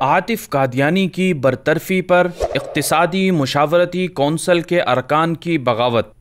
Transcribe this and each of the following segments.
عاطف قادیانی کی برطرفی پر اقتصادی مشاورتی کونسل کے ارکان کی بغاوت۔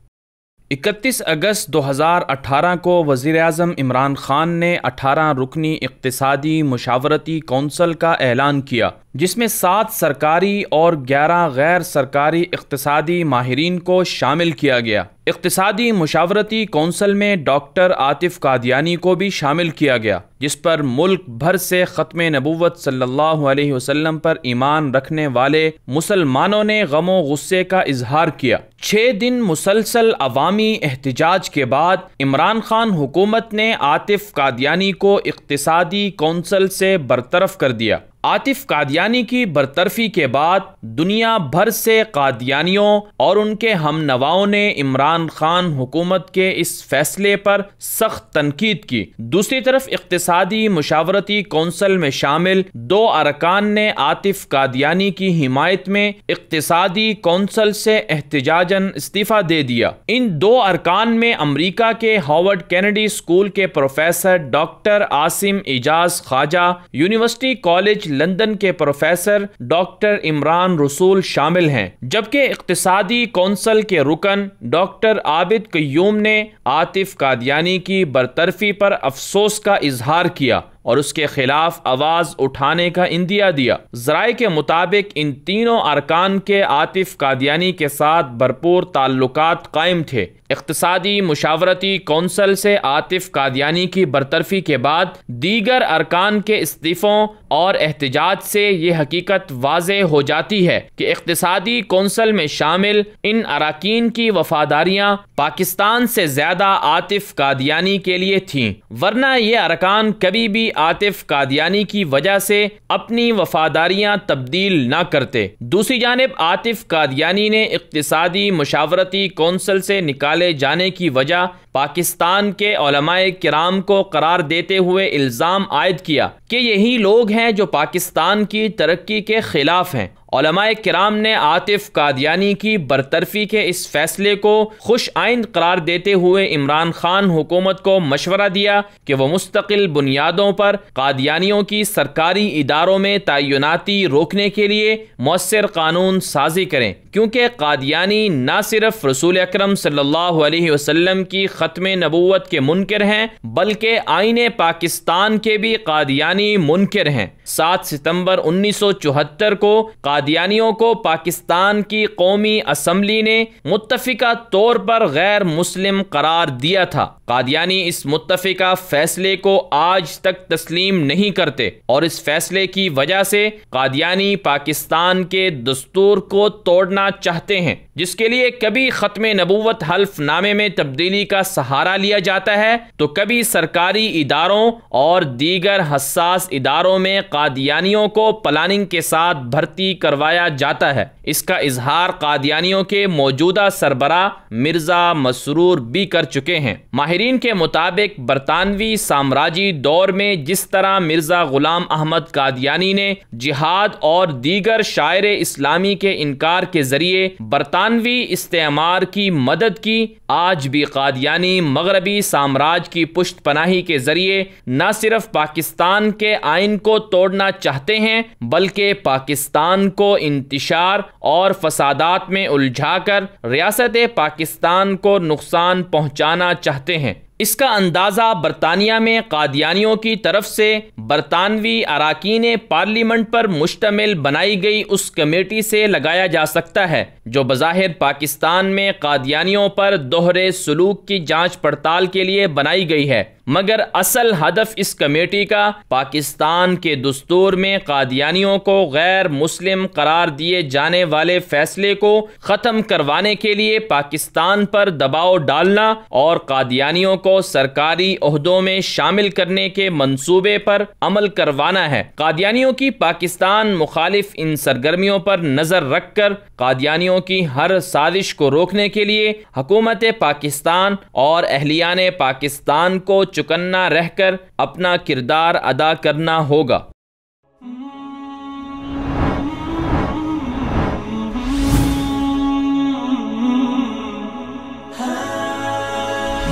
31 اگست 2018 کو وزیر اعظم عمران خان نے 18 رکنی اقتصادی مشاورتی کونسل کا اعلان کیا، جس میں 7 سرکاری اور 11 غیر سرکاری اقتصادی ماہرین کو شامل کیا گیا۔ اقتصادی مشاورتی کونسل میں ڈاکٹر عاطف قادیانی کو بھی شامل کیا گیا، جس پر ملک بھر سے ختم نبوت صلی اللہ علیہ وسلم پر ایمان رکھنے والے مسلمانوں نے غم و غصے کا اظہار کیا۔ 6 دن مسلسل عوامی احتجاج کے بعد عمران خان حکومت نے عاطف قادیانی کو اقتصادی کونسل سے برطرف کر دیا۔ عاطف قادیانی کی برطرفی کے بعد دنیا بھر سے قادیانیوں اور ان کے ہم نواؤں نے عمران خان حکومت کے اس فیصلے پر سخت تنقید کی۔ دوسری طرف اقتصادی مشاورتی کونسل میں شامل 2 ارکان نے عاطف قادیانی کی حمایت میں اقتصادی کونسل سے احتجاجاً استعفیٰ دے دیا۔ ان 2 ارکان میں امریکہ کے ہارورڈ کینیڈی اسکول کے پروفیسر ڈاکٹر عاصم اعجاز خواجہ، یونیورسٹی کالج لندن کے پروفیسر ڈاکٹر عمران رسول شامل ہیں، جبکہ اقتصادی کونسل کے رکن ڈاکٹر عابد قیوم نے عاطف قادیانی کی برطرفی پر افسوس کا اظہار کیا اور اس کے خلاف آواز اٹھانے کا عندیہ دیا۔ ذرائع کے مطابق ان تینوں ارکان کے عاطف قادیانی کے ساتھ بھرپور تعلقات قائم تھے۔ اقتصادی مشاورتی کونسل سے عاطف قادیانی کی برطرفی کے بعد دیگر ارکان کے استعفوں اور احتجاج سے یہ حقیقت واضح ہو جاتی ہے کہ اقتصادی کونسل میں شامل ان اراکین کی وفاداریاں پاکستان سے زیادہ عاطف قادیانی کے لیے تھیں، ورنہ یہ ارکان کبھی بھی عاطف قادیانی کی وجہ سے اپنی وفاداریاں تبدیل نہ کرتے۔ دوسری جانب عاطف قادیانی نے اقتصادی مشاورتی کونسل سے نکالے جانے کی وجہ پاکستان کے علماء کرام کو قرار دیتے ہوئے الزام عائد کیا کہ یہی لوگ ہیں جو پاکستان کی ترقی کے خلاف ہیں۔ علماء کرام نے عاطف قادیانی کی برطرفی کے اس فیصلے کو خوش آئند قرار دیتے ہوئے عمران خان حکومت کو مشورہ دیا کہ وہ مستقل بنیادوں پر قادیانیوں کی سرکاری اداروں میں تعیناتی روکنے کے لیے مؤثر قانون سازی کریں، کیونکہ قادیانی نہ صرف رسول اکرم صلی اللہ علیہ وسلم کی ختم نبوت کے منکر ہیں بلکہ آئین پاکستان کے بھی قادیانی منکر ہیں۔ 7 ستمبر 1974 کو قادیانیوں کو پاکستان کی قومی اسمبلی نے متفقہ طور پر غیر مسلم قرار دیا تھا۔ قادیانی اس متفقہ فیصلے کو آج تک تسلیم نہیں کرتے اور اس فیصلے کی وجہ سے قادیانی پاکستان کے دستور کو توڑنا چاہتے ہیں، جس کے لیے کبھی ختم نبوت حلف نامے میں تبدیلی کا سہارا لیا جاتا ہے تو کبھی سرکاری اداروں اور دیگر حساس اداروں میں قادیانیوں کو پلاننگ کے ساتھ بھرتی کروایا جاتا ہے۔ اس کا اظہار قادیانیوں کے موجودہ سربراہ مرزا مسرور بھی کر چکے ہیں۔ ماہرین کے مطابق برطانوی سامراجی دور میں جس طرح مرزا غلام احمد قادیانی نے جہاد اور دیگر شاعر اسلامی کے انکار کے ذریعے برطانوی استعمار کی مدد کی، آج بھی قادیانی مغربی سامراج کی پشت پناہی کے ذریعے نہ صرف پاکستان کے آئین کو توڑنا چاہتے ہیں بلکہ پاکستان کو انتشار اور فسادات میں الجھا کر ریاست پاکستان کو نقصان پہنچانا چاہتے ہیں۔ اس کا اندازہ برطانیہ میں قادیانیوں کی طرف سے برطانوی اراکین پارلیمنٹ پر مشتمل بنائی گئی اس کمیٹی سے لگایا جا سکتا ہے جو بظاہر پاکستان میں قادیانیوں پر دوہرے سلوک کی جانچ پڑتال کے لیے بنائی گئی ہے، مگر اصل ہدف اس کمیٹی کا پاکستان کے دستور میں قادیانیوں کو غیر مسلم قرار دیے جانے والے فیصلے کو ختم کروانے کے لیے پاکستان پر دباؤ ڈالنا اور قادیانیوں کو سرکاری عہدوں میں شامل کرنے کے منصوبے پر عمل کروانا ہے۔ قادیانیوں کی پاکستان مخالف ان سرگرمیوں پر نظر رکھ کر قادیانیوں کی ہر سازش کو روکنے کے لیے حکومت پاکستان اور اہلیان پاکستان کو چکنا رہ کر اپنا کردار ادا کرنا ہوگا۔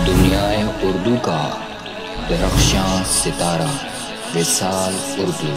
دنیائے اردو کا درخشاں ستارہ وصال اردو۔